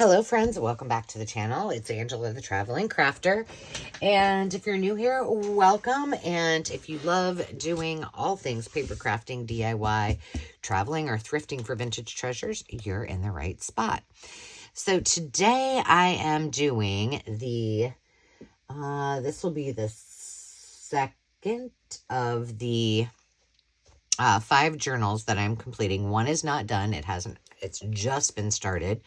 Hello friends, welcome back to the channel. It's Angela the Traveling Crafter, and if you're new here, welcome. And if you love doing all things paper crafting, DIY, traveling, or thrifting for vintage treasures, you're in the right spot. So today I am doing this will be the second of the 5 journals that I'm completing. One is not done. It's just been started.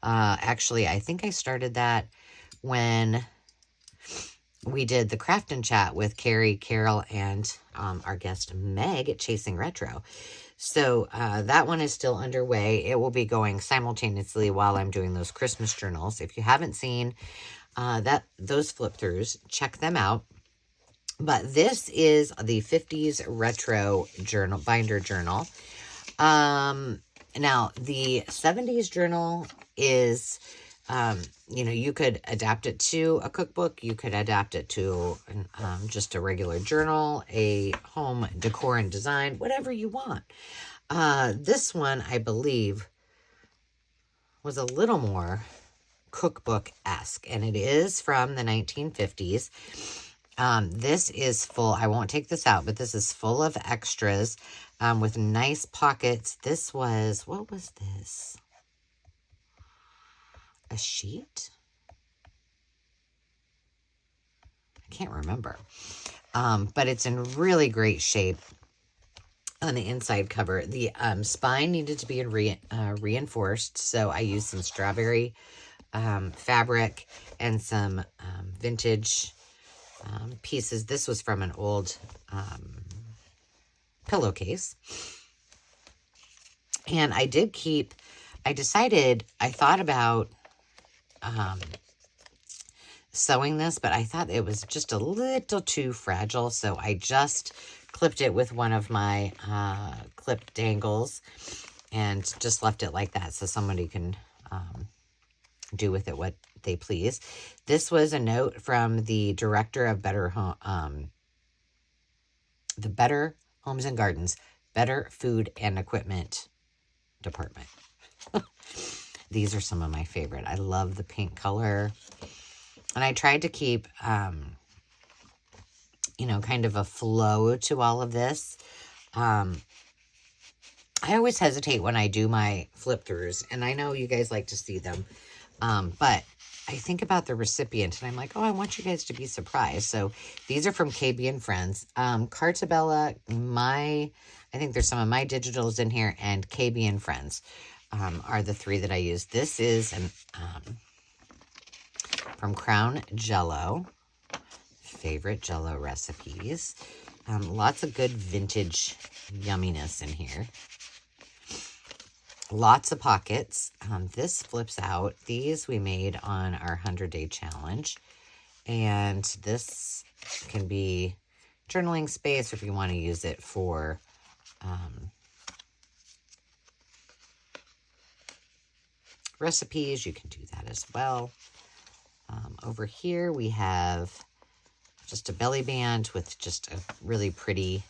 Actually, I think I started that when we did the craft and chat with Carrie, Carol, and our guest Meg at Chasing Retro. So that one is still underway. It will be going simultaneously while I'm doing those Christmas journals. If you haven't seen those flip throughs, check them out. But this is the 50's retro journal, binder journal. Now, the 70s journal is, you could adapt it to a cookbook. You could adapt it to just a regular journal, a home decor and design, whatever you want. This one, I believe, was a little more cookbook-esque, and it is from the 1950s. This is full. I won't take this out, but this is full of extras with nice pockets. This was, what was this? A sheet? I can't remember. But it's in really great shape on the inside cover. The spine needed to be reinforced, so I used some strawberry fabric and some vintage pieces. This was from an old pillowcase. And I thought about sewing this, but I thought it was just a little too fragile, so I just clipped it with one of my clip dangles and just left it like that so somebody can do with it what they please. This was a note from the director of the Better Homes and Gardens, Better Food and Equipment Department. These are some of my favorite. I love the pink color. And I tried to keep, kind of a flow to all of this. I always hesitate when I do my flip throughs, and I know you guys like to see them. But I think about the recipient, and I'm like, oh, I want you guys to be surprised. So these are from KB and Friends. Cartabella, I think there's some of my digitals in here, and KB and Friends are the 3 that I use. This is from Crown Jello. Favorite Jello recipes. Lots of good vintage yumminess in here. Lots of pockets. This flips out. These we made on our 100-day challenge. And this can be journaling space, or if you want to use it for recipes, you can do that as well. Over here we have just a belly band with just a really pretty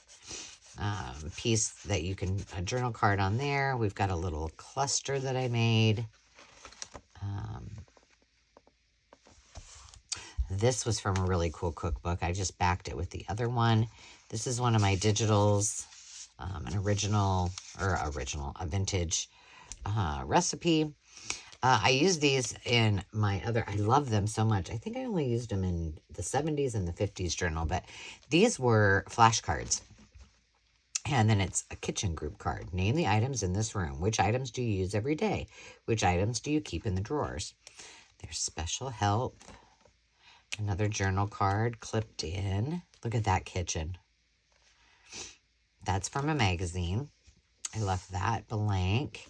piece that you can, a journal card on there. We've got a little cluster that I made. This was from a really cool cookbook. I just backed it with the other one. This is one of my digitals, a vintage recipe. I use these in my other, I love them so much. I think I only used them in the 70s and the 50s journal, but these were flashcards. And then it's a kitchen group card. Name the items in this room. Which items do you use every day? Which items do you keep in the drawers? There's special help. Another journal card clipped in. Look at that kitchen. That's from a magazine. I left that blank.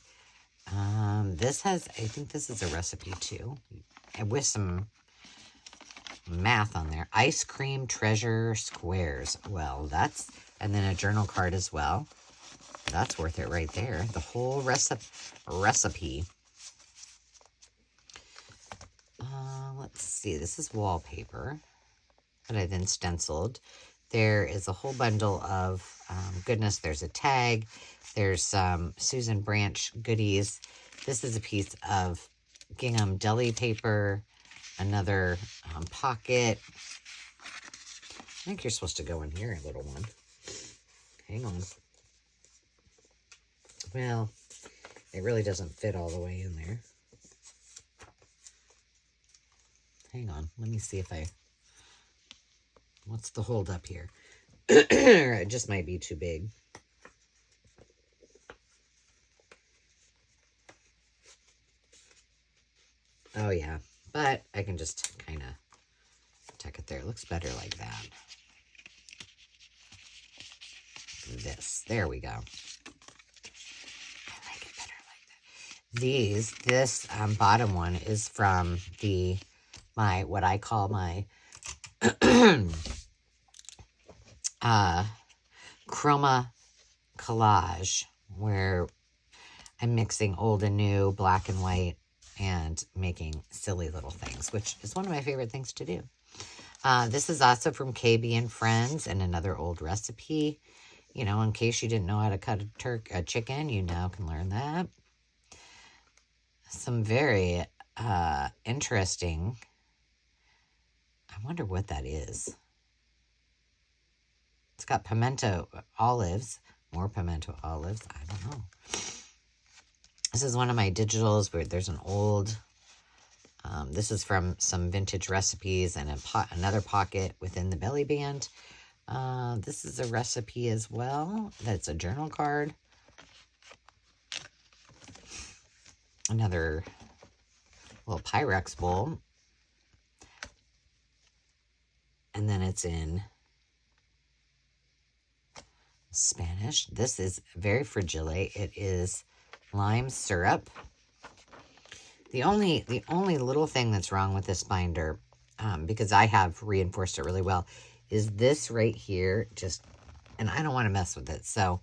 I think this is a recipe too, with some math on there. Ice cream treasure squares. Well, and then a journal card as well. That's worth it right there. The whole recipe. Let's see. This is wallpaper that I then stenciled. There is a whole bundle of goodness. There's a tag. There's some Susan Branch goodies. This is a piece of gingham deli paper, another pocket. I think you're supposed to go in here, little one. Hang on. Well, it really doesn't fit all the way in there. Hang on. Let me see if what's the hold up here? It just might be too big. Oh, yeah. But I can just kind of tuck it there. It looks better like that. This. There we go. I like it better like that. This bottom one is from what I call my chroma collage, where I'm mixing old and new, black and white, and making silly little things, which is one of my favorite things to do. This is also from KB and Friends, and another old recipe. You know, in case you didn't know how to cut a chicken, you now can learn that. Some very interesting. I wonder what that is. It's got pimento olives. More pimento olives. I don't know. This is one of my digitals where there's an old... this is from some vintage recipes and another pocket within the belly band. This is a recipe as well. That's a journal card. Another little Pyrex bowl. And then it's in Spanish. This is very fragile. It is lime syrup. The only little thing that's wrong with this binder, because I have reinforced it really well, is this right here. And I don't want to mess with it, so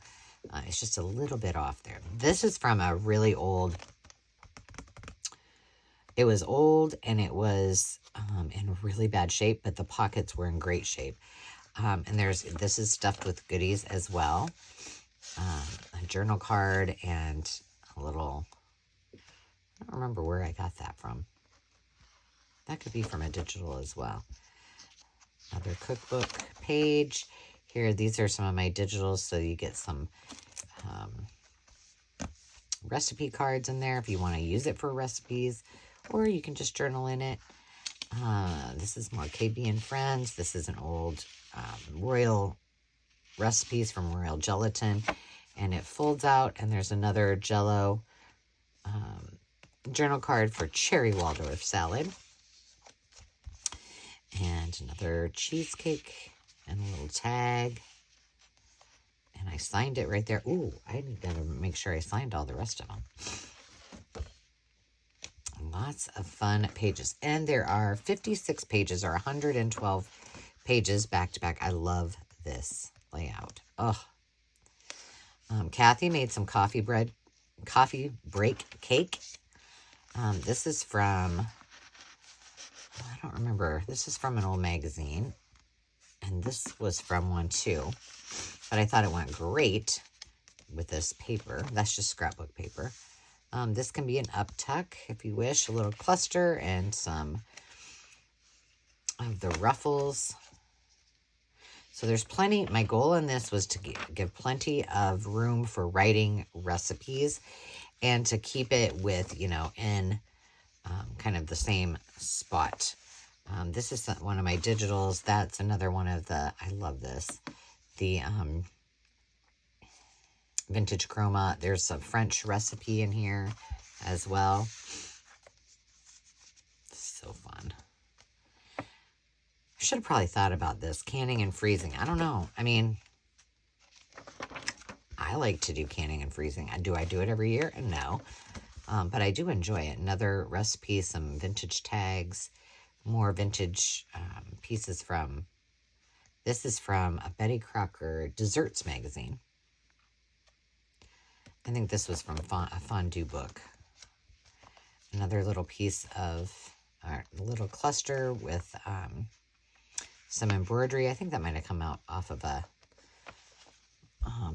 it's just a little bit off there. This is from a really old. It was old and it was in really bad shape, but the pockets were in great shape. And this is stuffed with goodies as well. A journal card and a little, I don't remember where I got that from. That could be from a digital as well. Another cookbook page. Here, these are some of my digitals, so you get some recipe cards in there if you want to use it for recipes, or you can just journal in it. This is more KB and Friends. This is an old Royal recipes from Royal Gelatin, and it folds out, and there's another Jello journal card for cherry Waldorf salad, and another cheesecake and a little tag, and I signed it right there. Ooh, I need to make sure I signed all the rest of them. Lots of fun pages, and there are 56 pages or 112 pages back to back. I love this layout. Oh, Kathy made some coffee break cake. This is from, I don't remember. This is from an old magazine, and this was from one too. But I thought it went great with this paper. That's just scrapbook paper. This can be an uptuck if you wish, a little cluster and some of the ruffles. So there's plenty. My goal in this was to give plenty of room for writing recipes and to keep it with, in kind of the same spot. This is one of my digitals. That's another one of the, I love this, the vintage chroma. There's a French recipe in here as well. So fun. I should have probably thought about this, canning and freezing. I don't know. I mean, I like to do canning and freezing. Do I do it every year? No. But I do enjoy it. Another recipe, some vintage tags, more vintage pieces from, this is from a Betty Crocker Desserts magazine. I think this was from a fondue book. Another little piece of, a little cluster with some embroidery. I think that might have come out off of a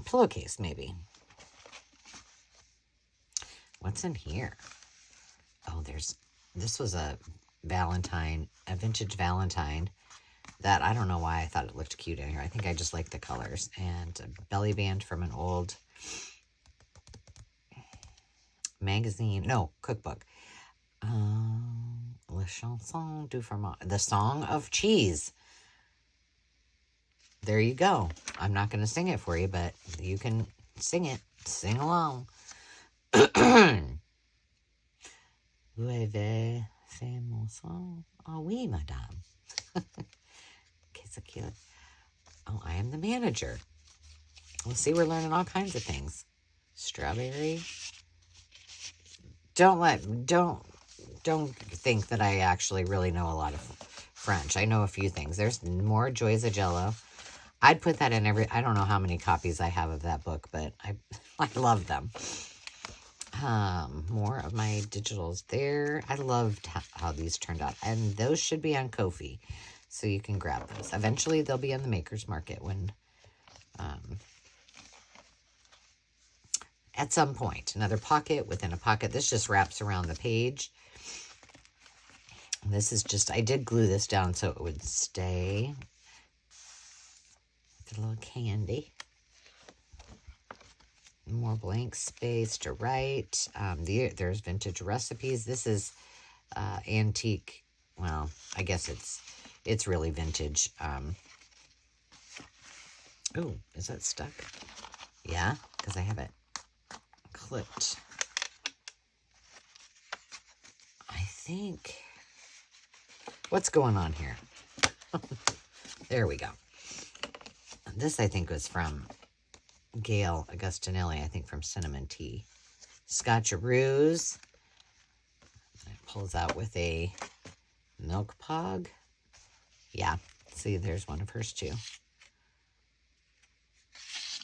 pillowcase, maybe. What's in here? Oh, this was a vintage Valentine that I don't know why I thought it looked cute in here. I think I just like the colors. And a belly band from an old magazine, no, cookbook. La chanson du fromage, the song of cheese. There you go. I'm not going to sing it for you, but you can sing it. Sing along. Vous avez fait mon sang? Oh, oui, madame. Okay, so cute. Oh, I am the manager. We'll see, we're learning all kinds of things. Strawberry. Don't think that I actually really know a lot of French. I know a few things. There's more Joys of Jello. I'd put that in I don't know how many copies I have of that book, but I love them. More of my digitals there. I loved how these turned out. And those should be on Ko-fi, so you can grab those. Eventually, they'll be on the Maker's Market when, at some point. Another pocket within a pocket. This just wraps around the page. This is just, I did glue this down so it would stay. A little candy. More blank space to write. There's vintage recipes. This is antique. Well, I guess it's really vintage. Oh, is that stuck? Yeah, because I have it clipped. I think. What's going on here? There we go. This, I think, was from Gail Augustinelli, I think, from Cinnamon Tea. Scotcheroos. It pulls out with a milk pog. Yeah, see, there's one of hers, too.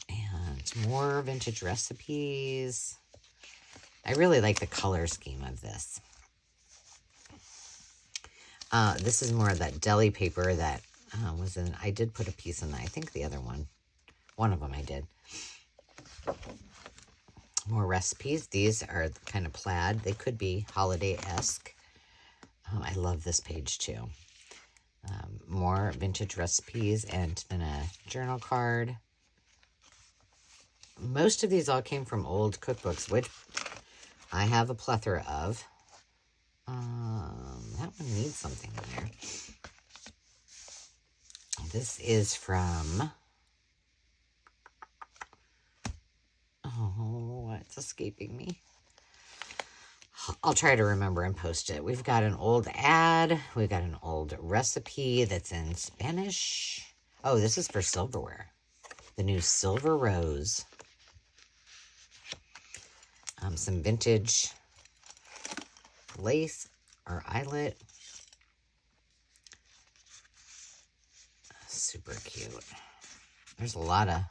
And more vintage recipes. I really like the color scheme of this. This is more of that deli paper that was in. I did put a piece in that. I think the other one of them I did. More recipes. These are kind of plaid. They could be holiday-esque. I love this page too. More vintage recipes and then a journal card. Most of these all came from old cookbooks, which I have a plethora of. That one needs something in there. This is from... Oh, it's escaping me. I'll try to remember and post it. We've got an old ad. We've got an old recipe that's in Spanish. Oh, this is for silverware. The new Silver Rose. Some vintage lace or eyelet. Super cute. There's a lot of...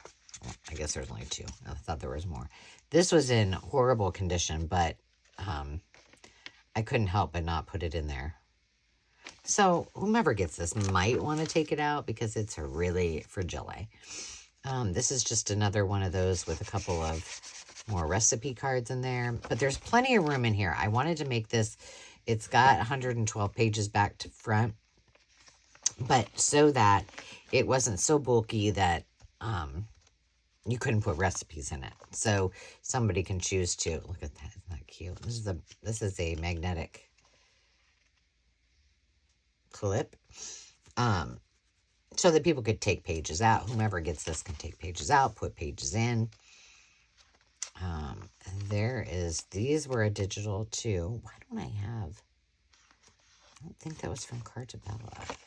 Well, I guess there's only two. I thought there was more. This was in horrible condition, but I couldn't help but not put it in there. So whomever gets this might want to take it out because it's really fragile. This is just another one of those with a couple of more recipe cards in there. But there's plenty of room in here. I wanted to make this... It's got 112 pages back to front, but so that it wasn't so bulky that... you couldn't put recipes in it. So somebody can choose to. Look at that. Isn't that cute? This is a magnetic clip. So that people could take pages out. Whomever gets this can take pages out, put pages in. These were a digital too. Why don't I have? I don't think that was from Cartabella.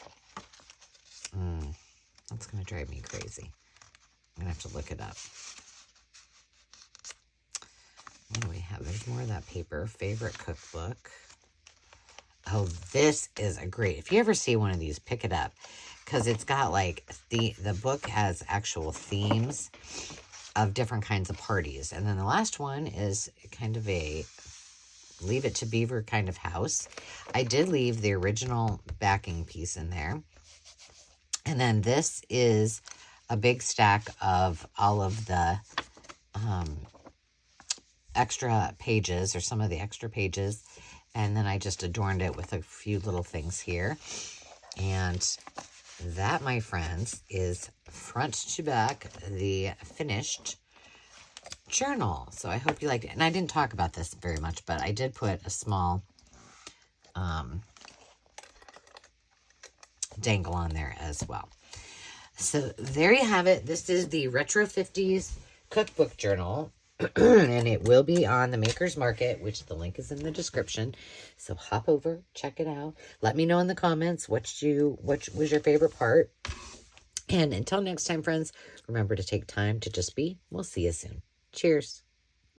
That's going to drive me crazy. I'm going to have to look it up. What do we have? There's more of that paper. Favorite cookbook. Oh, this is a great... If you ever see one of these, pick it up. Because it's got like... The book has actual themes of different kinds of parties. And then the last one is kind of a Leave It to Beaver kind of house. I did leave the original backing piece in there. And then this is... a big stack of all of the extra pages, or some of the extra pages And then I just adorned it with a few little things here. And that, my friends, is front to back the finished journal. So I hope you liked it. And I didn't talk about this very much, but I did put a small dangle on there as well. So there you have it. This is the Retro 50s cookbook journal. And it will be on the Maker's Market, which the link is in the description. So hop over, check it out. Let me know in the comments what was your favorite part. And until next time, friends, remember to take time to just be. We'll see you soon. Cheers.